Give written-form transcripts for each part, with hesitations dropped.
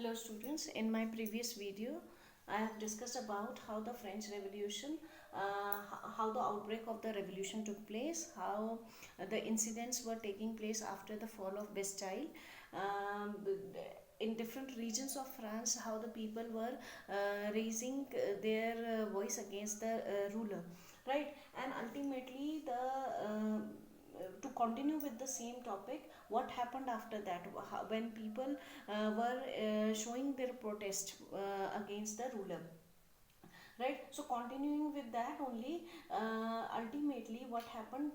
Hello students, in my previous video I have discussed about how the French Revolution, how the outbreak of the revolution took place, how the incidents were taking place after the fall of Bastille, um, in different regions of France, how the people were raising their voice against the ruler, right? And ultimately to continue with the same topic, what happened after that, when people were showing their protest against the ruler, right? So continuing with that only, ultimately what happened,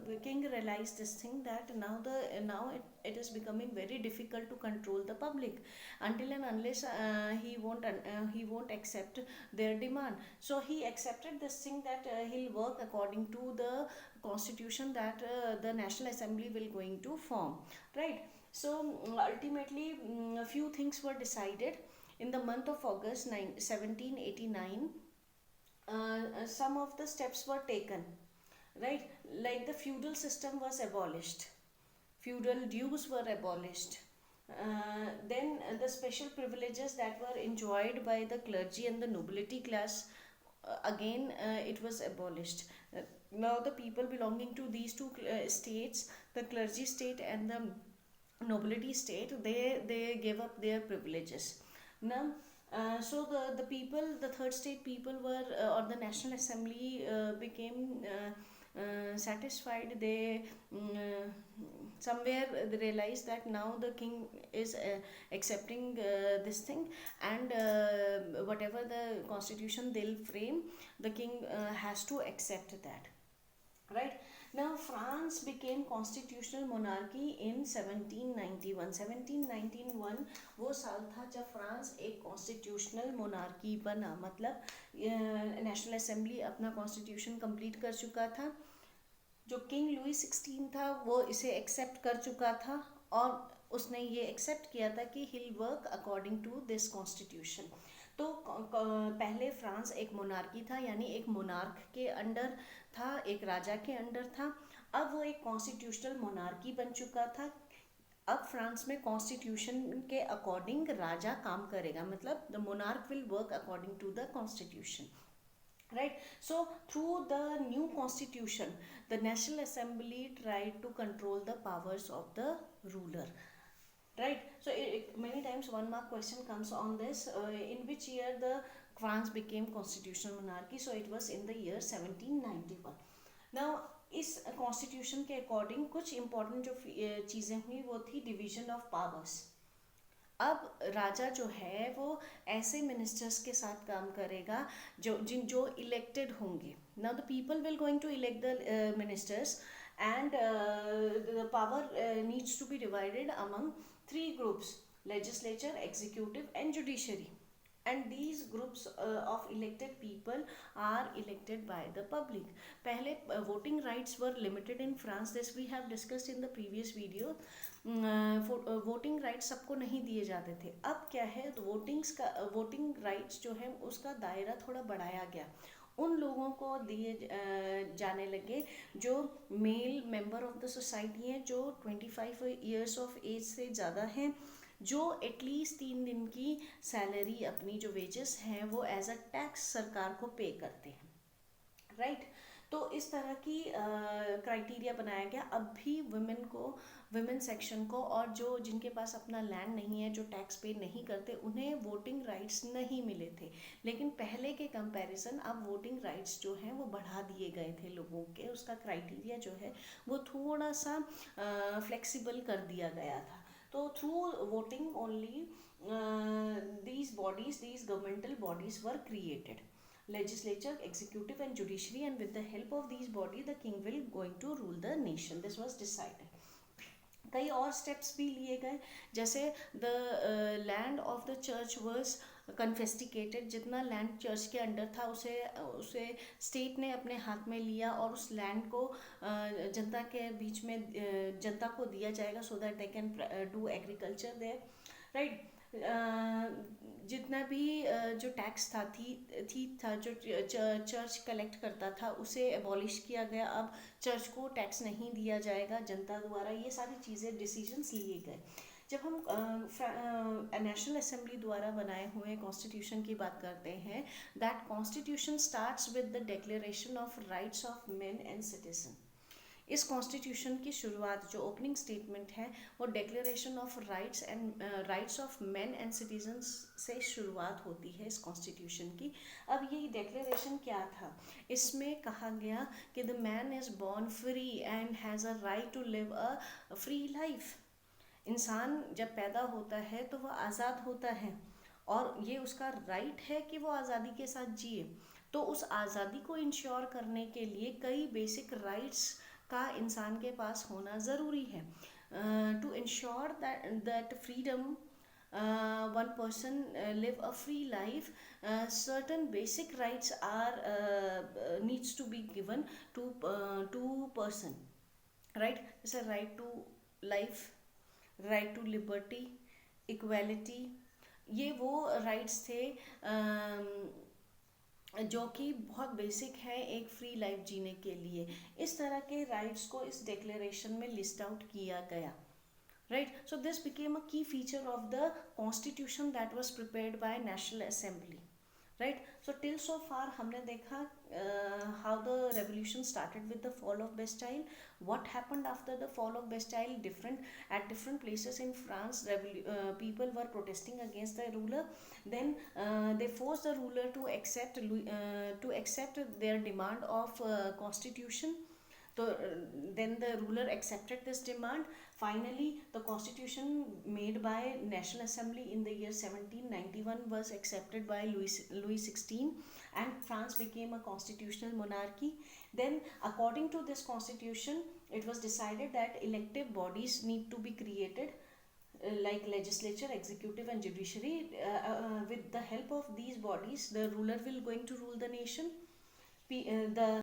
the king realized this thing, that now it is becoming very difficult to control the public until and unless he won't accept their demand. So he accepted this thing, that he'll work according to the constitution that the National Assembly will going to form, right? So ultimately, a few things were decided in the month of August 1789. Some of the steps were taken, right? Like the feudal system was abolished, feudal dues were abolished, then the special privileges that were enjoyed by the clergy and the nobility class, again it was abolished. Now the people belonging to these two states, the clergy state and the nobility state, they gave up their privileges. Now so the people, the third state people were, or the National Assembly became satisfied. They somewhere they realized that now the king is accepting this thing, and whatever the constitution they'll frame, the king has to accept that, right? Now France became constitutional monarchy in 1791. 1791 वो साल था जब France एक constitutional monarchy बना, मतलब national assembly अपना constitution complete कर चुका था, जो किंग लुई 16 था वो इसे एक्सेप्ट कर चुका था, और उसने ये एक्सेप्ट किया था कि he'll work according to this constitution. तो पहले फ्रांस एक मोनार्की था, यानी एक मोनार्क के अंडर था, एक राजा के अंडर था। अब वो एक कॉन्स्टिट्यूशनल मोनार्की बन चुका था। अब फ्रांस में कॉन्स्टिट्यूशन के अकॉर्डिंग राजा काम करेगा, मतलब the monarch will work according to the constitution, right? So through the new constitution, the National Assembly tried to control the powers of the ruler, right? So many times one mark question comes on this, in which year the France became constitutional monarchy. So it was in the year 1791. Now इस constitution के according कुछ important जो चीज़ें हुई वो थी division of powers. अब राजा जो है वो ऐसे मिनिस्टर्स के साथ काम करेगा जो इलेक्टेड होंगे। Now the people will going to elect the ministers, and the power needs to be divided among three groups: legislature, executive and judiciary. And these groups of elected people are elected by the public. पहले voting rights were limited in France, this we have discussed in the previous video. Voting rights सबको नहीं दिए जाते थे। अब क्या है, तो वोटिंग राइट्स जो है उसका दायरा थोड़ा बढ़ाया गया, उन लोगों को दिए जाने लगे जो male member of the society हैं, जो 25 ईयर्स ऑफ एज से ज़्यादा हैं, जो एटलीस्ट 3 दिन की सैलरी, अपनी जो वेजेस हैं वो एज अ टैक्स सरकार को पे करते हैं, राइट? तो इस तरह की क्राइटेरिया बनाया गया। अब भी वुमेन सेक्शन को, और जो जिनके पास अपना लैंड नहीं है, जो टैक्स पे नहीं करते, उन्हें वोटिंग राइट्स नहीं मिले थे। लेकिन पहले के कंपैरिजन अब वोटिंग राइट्स जो हैं वो बढ़ा दिए गए थे लोगों के, उसका क्राइटेरिया जो है वो थोड़ा सा फ्लेक्सिबल कर दिया गया था। तो through voting only these governmental bodies were created: legislature, executive and judiciary, and with the help of these body the king will going to rule the nation. This was decided. कई और steps भी लिए गए, जैसे the land of the church was confiscated. जितना land church के under था उसे उसे स्टेट ने अपने हाथ में लिया, और उस लैंड को जनता के बीच में जनता को दिया जाएगा, so that they can do agriculture there, right? जितना भी जो टैक्स था जो चर्च कलेक्ट करता था उसे एबॉलिश किया गया। अब चर्च को टैक्स नहीं दिया जाएगा जनता द्वारा। ये सारी चीज़ें डिसीजंस लिए गए। जब हम नेशनल असेंबली द्वारा बनाए हुए कॉन्स्टिट्यूशन की बात करते हैं, that constitution starts with the declaration of rights of main and citizen. इस कॉन्स्टिट्यूशन की शुरुआत, जो ओपनिंग स्टेटमेंट है, वो declaration of rights of man and citizens से शुरुआत होती है इस कॉन्स्टिट्यूशन की। अब ये डिक्लेरेशन क्या था? इसमें कहा गया कि the man is born free and has a right to live a free life. इंसान जब पैदा होता है तो वह आज़ाद होता है और ये उसका राइट है कि वो आज़ादी के साथ जिए। तो उस आज़ादी को इंश्योर करने के लिए कई बेसिक राइट्स का इंसान के पास होना ज़रूरी है। To ensure that freedom one person live a free life, certain basic rights are needs to be given to person, right? It's a right to life, right to liberty, equality. ये वो rights थे जो कि बहुत basic है एक free life जीने के लिए। इस तरह के राइट्स को इस डिक्लेरेशन में लिस्ट आउट किया गया, right? So this became a key feature of the constitution that was prepared by national assembly, right? So till so far हमने देखा how the revolution started with the fall of Bastille, what happened after the fall of Bastille. At different places in France, people were protesting against the ruler. Then they forced the ruler to accept their demand of constitution. So then the ruler accepted this demand. Finally, the constitution made by National Assembly in the year 1791 was accepted by Louis XVI, and France became a constitutional monarchy. Then, according to this constitution, it was decided that elective bodies need to be created, like legislature, executive and judiciary. With the help of these bodies, the ruler will going to rule the nation. The